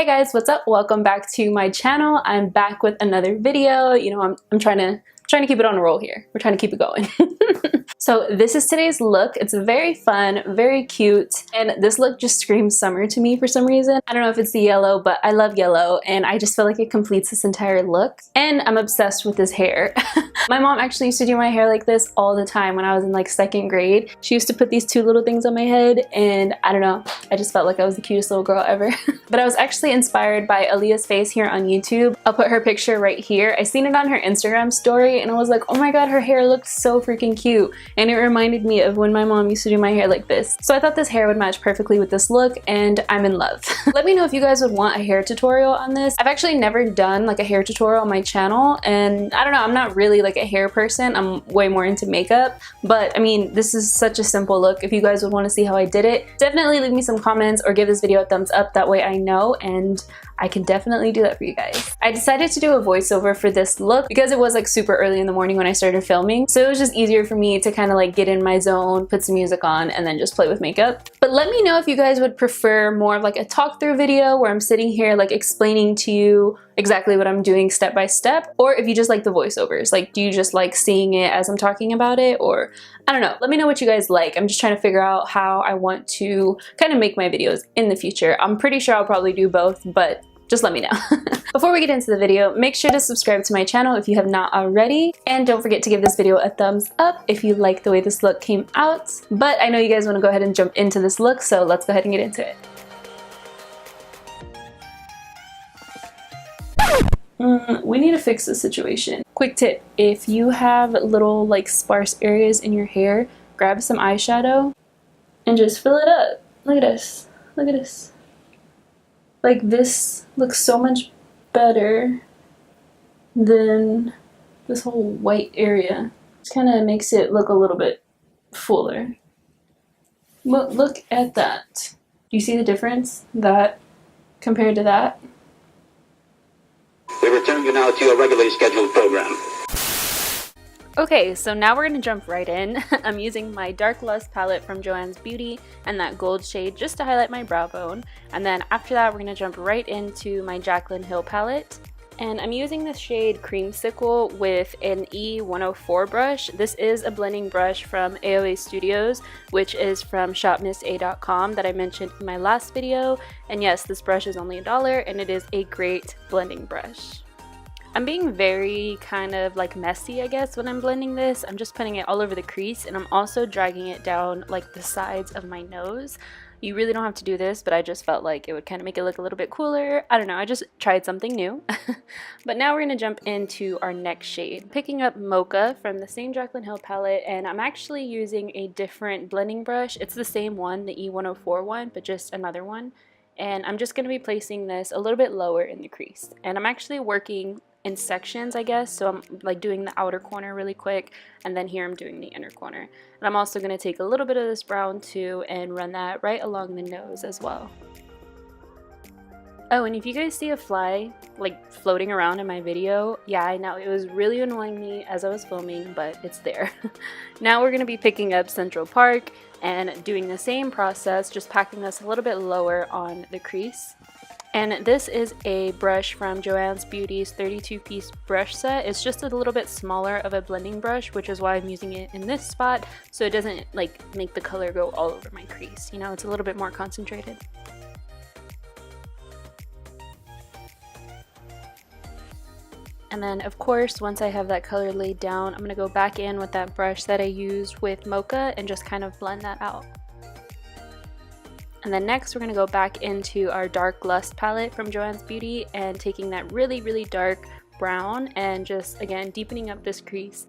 Hey guys, what's up? Welcome back to my channel. I'm back with another video. You know, I'm trying to keep it on a roll here. We're trying to keep it going. So this is today's look. It's very fun, very cute, and this look just screams summer to me for some reason. I don't know if it's the yellow, but I love yellow, and I just feel like it completes this entire look. And I'm obsessed with this hair. My mom actually used to do my hair like this all the time when I was in like 2nd grade. She used to put these two little things on my head, and I don't know, I just felt like I was the cutest little girl ever. But I was actually inspired by Aaliyah's face here on YouTube. I'll put her picture right here. I seen it on her Instagram story, and I was like, oh my god, her hair looked so freaking cute. And it reminded me of when my mom used to do my hair like this. So I thought this hair would match perfectly with this look, and I'm in love. Let me know if you guys would want a hair tutorial on this. I've actually never done like a hair tutorial on my channel, and I don't know, I'm not really like a hair person. I'm way more into makeup, but I mean, this is such a simple look. If you guys would want to see how I did it, definitely leave me some comments or give this video a thumbs up. That way I know, and I can definitely do that for you guys. I decided to do a voiceover for this look because it was like super early in the morning when I started filming, so it was just easier for me to kind of like get in my zone, put some music on, and then just play with makeup. But let me know if you guys would prefer more of like a talk through video where I'm sitting here like explaining to you exactly what I'm doing step by step, or if you just like the voiceovers. Like, do you just like seeing it as I'm talking about it, or I don't know. Let me know what you guys like. I'm just trying to figure out how I want to kind of make my videos in the future. I'm pretty sure I'll probably do both, but just let me know. Before we get into the video, make sure to subscribe to my channel if you have not already, and don't forget to give this video a thumbs up if you like the way this look came out. But I know you guys want to go ahead and jump into this look, so let's go ahead and get into it. We need to fix this situation. Quick tip, if you have little like sparse areas in your hair, grab some eyeshadow and just fill it up. Look at this. Look at this. Like, this looks so much better than this whole white area. It kind of makes it look a little bit fuller. Look at that. Do you see the difference? That compared to that? We return you now to your regularly scheduled program. Okay, so now we're gonna jump right in. I'm using my Dark Lust palette from Joann's Beauty and that gold shade just to highlight my brow bone. And then after that, we're gonna jump right into my Jaclyn Hill palette. And I'm using this shade Creamsicle with an E104 brush. This is a blending brush from AOA Studios, which is from shopmissa.com that I mentioned in my last video. And yes, this brush is only $1, and it is a great blending brush. I'm being very kind of like messy, I guess, when I'm blending this. I'm just putting it all over the crease, and I'm also dragging it down like the sides of my nose. You really don't have to do this, but I just felt like it would kind of make it look a little bit cooler. I don't know, I just tried something new. But now we're going to jump into our next shade. Picking up Mocha from the same Jaclyn Hill palette, and I'm actually using a different blending brush. It's the same one, the E104 one, but just another one. And I'm just going to be placing this a little bit lower in the crease. And I'm actually working in sections, I guess, so I'm like doing the outer corner really quick, and then here I'm doing the inner corner. And I'm also going to take a little bit of this brown too and run that right along the nose as well. Oh, and if you guys see a fly like floating around in my video, yeah, I know, it was really annoying me as I was filming, but it's there. Now we're going to be picking up Central Park and doing the same process, just packing this a little bit lower on the crease. And this is a brush from Joann's Beauty's 32-piece brush set. It's just a little bit smaller of a blending brush, which is why I'm using it in this spot, so it doesn't like make the color go all over my crease. You know, it's a little bit more concentrated. And then, of course, once I have that color laid down, I'm going to go back in with that brush that I used with Mocha and just kind of blend that out. And then next, we're going to go back into our Dark Lust palette from Joann's Beauty and taking that really, really dark brown and just, again, deepening up this crease.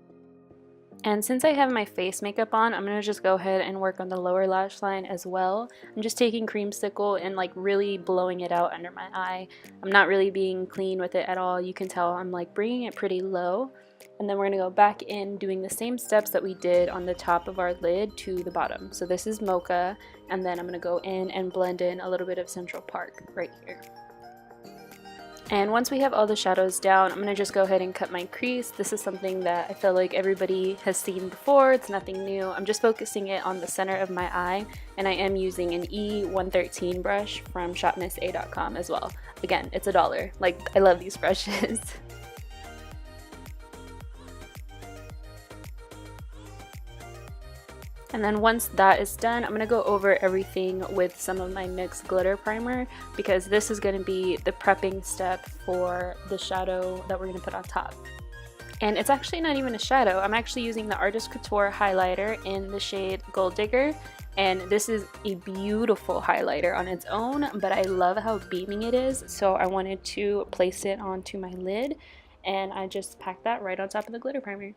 And since I have my face makeup on, I'm going to just go ahead and work on the lower lash line as well. I'm just taking Creamsicle and like really blowing it out under my eye. I'm not really being clean with it at all. You can tell I'm like bringing it pretty low. And then we're going to go back in doing the same steps that we did on the top of our lid to the bottom. So this is Mocha, and then I'm going to go in and blend in a little bit of Central Park right here. And once we have all the shadows down, I'm going to just go ahead and cut my crease. This is something that I feel like everybody has seen before. It's nothing new. I'm just focusing it on the center of my eye, and I am using an E113 brush from shopmissa.com as well. Again, it's $1. Like, I love these brushes. And then once that is done, I'm going to go over everything with some of my NYX glitter primer, because this is going to be the prepping step for the shadow that we're going to put on top. And it's actually not even a shadow. I'm actually using the Artist Couture highlighter in the shade Gold Digger. And this is a beautiful highlighter on its own, but I love how beaming it is. So I wanted to place it onto my lid, and I just packed that right on top of the glitter primer.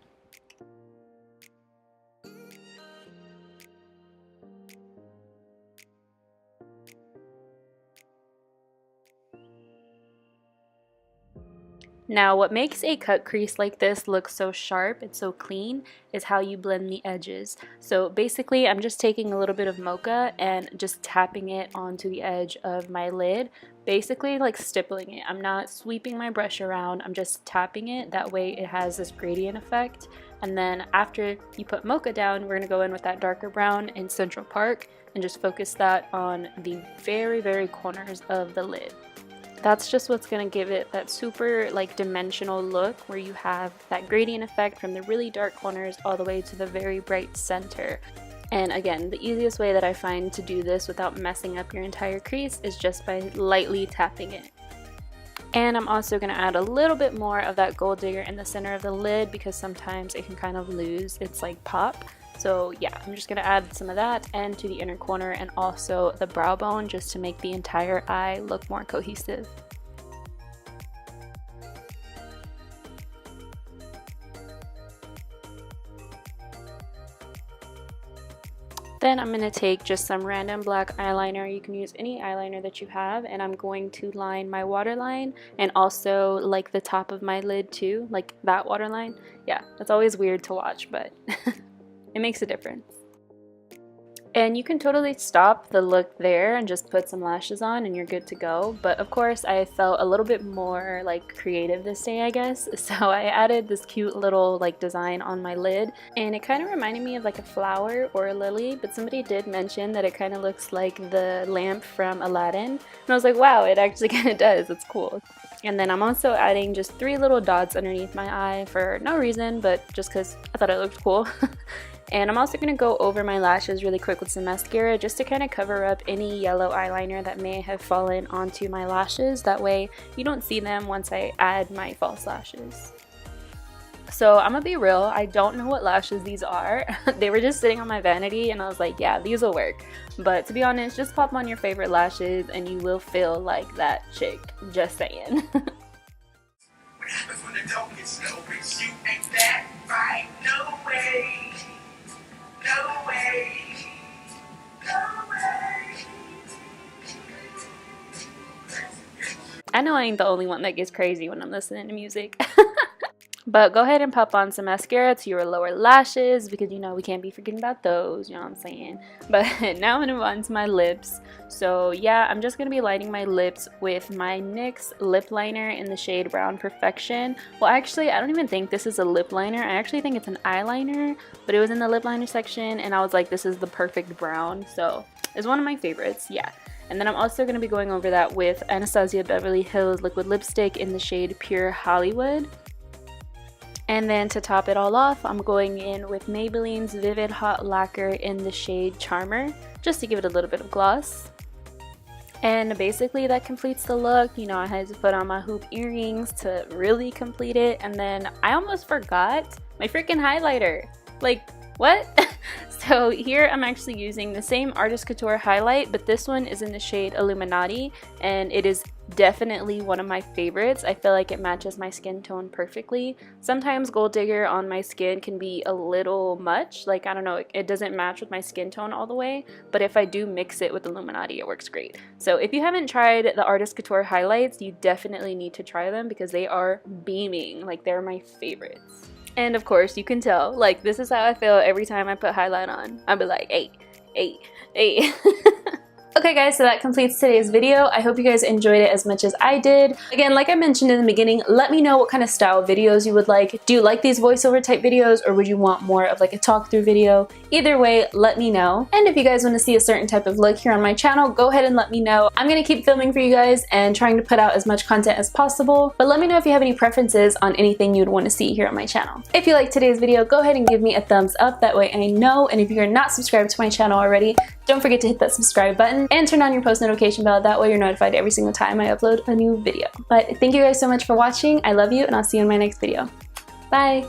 Now, what makes a cut crease like this look so sharp and so clean is how you blend the edges. So basically, I'm just taking a little bit of mocha and just tapping it onto the edge of my lid, basically like stippling it. I'm not sweeping my brush around, I'm just tapping it. That way it has this gradient effect. And then after you put mocha down, we're going to go in with that darker brown in Central Park and just focus that on the very, very corners of the lid. That's just what's going to give it that super like dimensional look, where you have that gradient effect from the really dark corners all the way to the very bright center. And again, the easiest way that I find to do this without messing up your entire crease is just by lightly tapping it. And I'm also going to add a little bit more of that Gold Digger in the center of the lid, because sometimes it can kind of lose its like pop. So yeah, I'm just going to add some of that and to the inner corner, and also the brow bone, just to make the entire eye look more cohesive. Then I'm going to take just some random black eyeliner. You can use any eyeliner that you have, and I'm going to line my waterline and also like the top of my lid too, like that waterline. Yeah, that's always weird to watch, but it makes a difference. And you can totally stop the look there and just put some lashes on and you're good to go. But of course, I felt a little bit more like creative this day, I guess. So I added this cute little like design on my lid, and it kind of reminded me of like a flower or a lily, but somebody did mention that it kind of looks like the lamp from Aladdin. And I was like, wow, it actually kind of does. It's cool. And then I'm also adding just 3 little dots underneath my eye for no reason, but just because I thought it looked cool. And I'm also going to go over my lashes really quick with some mascara, just to kind of cover up any yellow eyeliner that may have fallen onto my lashes. That way you don't see them once I add my false lashes. So I'm gonna be real, I don't know what lashes these are. They were just sitting on my vanity and I was like, yeah, these will work. But to be honest, just pop on your favorite lashes and you will feel like that chick. Just saying. What happens when the dog gets stupid? You ain't that right? No way. No way. No way. I know I ain't the only one that gets crazy when I'm listening to music. But go ahead and pop on some mascara to your lower lashes, because you know we can't be forgetting about those, you know what I'm saying. But now I'm going to move on to my lips. So yeah, I'm just going to be lining my lips with my NYX lip liner in the shade Brown Perfection. Well, actually, I don't even think this is a lip liner. I actually think it's an eyeliner, but it was in the lip liner section and I was like, this is the perfect brown. So it's one of my favorites, yeah. And then I'm also going to be going over that with Anastasia Beverly Hills liquid lipstick in the shade Pure Hollywood. And then to top it all off, I'm going in with Maybelline's Vivid Hot Lacquer in the shade Charmer, just to give it a little bit of gloss. And basically that completes the look. You know, I had to put on my hoop earrings to really complete it. And then I almost forgot my freaking highlighter. Like, what? So here I'm actually using the same Artist Couture highlight, but this one is in the shade Illuminati, and it is definitely one of my favorites. I feel like it matches my skin tone perfectly. Sometimes Gold Digger on my skin can be a little much, like, I don't know, it doesn't match with my skin tone all the way, but if I do mix it with Illuminati, it works great. So if you haven't tried the Artist Couture highlights, you definitely need to try them because they are beaming. Like, they're my favorites. And of course, you can tell, like, this is how I feel every time I put highlight on. I'll be like, hey, hey, hey. Okay guys, so that completes today's video. I hope you guys enjoyed it as much as I did. Again, like I mentioned in the beginning, let me know what kind of style videos you would like. Do you like these voiceover type videos, or would you want more of like a talk through video? Either way, let me know. And if you guys want to see a certain type of look here on my channel, go ahead and let me know. I'm going to keep filming for you guys and trying to put out as much content as possible, but let me know if you have any preferences on anything you'd want to see here on my channel. If you liked today's video, go ahead and give me a thumbs up, that way I know. And if you're not subscribed to my channel already, don't forget to hit that subscribe button and turn on your post notification bell, that way you're notified every single time I upload a new video. But thank you guys so much for watching, I love you, and I'll see you in my next video. Bye!